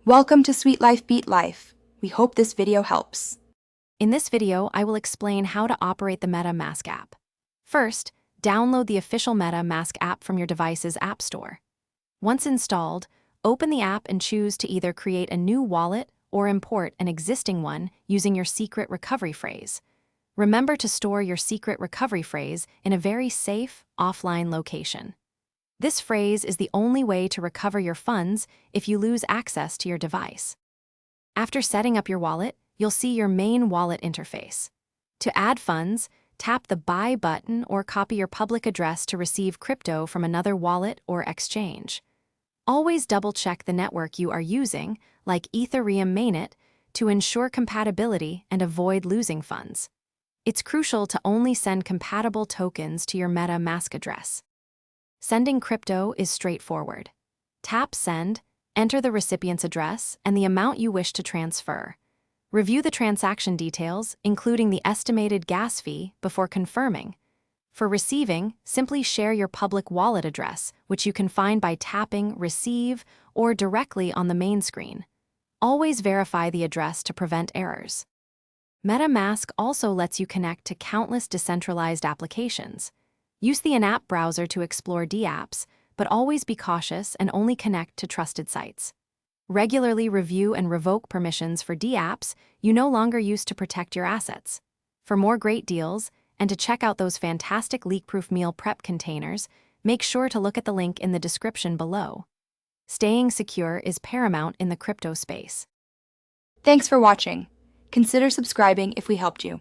Welcome to Sweet Life Beat Life. We hope this video helps. In this video, I will explain how to operate the MetaMask app. First, download the official MetaMask app from your device's app store. Once installed, open the app and choose to either create a new wallet or import an existing one using your secret recovery phrase. Remember to store your secret recovery phrase in a very safe, offline location. This phrase is the only way to recover your funds if you lose access to your device. After setting up your wallet, you'll see your main wallet interface. To add funds, tap the Buy button or copy your public address to receive crypto from another wallet or exchange. Always double-check the network you are using, like Ethereum mainnet, to ensure compatibility and avoid losing funds. It's crucial to only send compatible tokens to your MetaMask address. Sending crypto is straightforward. Tap Send, enter the recipient's address and the amount you wish to transfer. Review the transaction details, including the estimated gas fee, before confirming. For receiving, simply share your public wallet address, which you can find by tapping Receive or directly on the main screen. Always verify the address to prevent errors. MetaMask also lets you connect to countless decentralized applications. Use the in-app browser to explore dApps, but always be cautious and only connect to trusted sites. Regularly review and revoke permissions for dApps you no longer use to protect your assets. For more great deals, and to check out those fantastic leak-proof meal prep containers, make sure to look at the link in the description below. Staying secure is paramount in the crypto space. Thanks for watching. Consider subscribing if we helped you.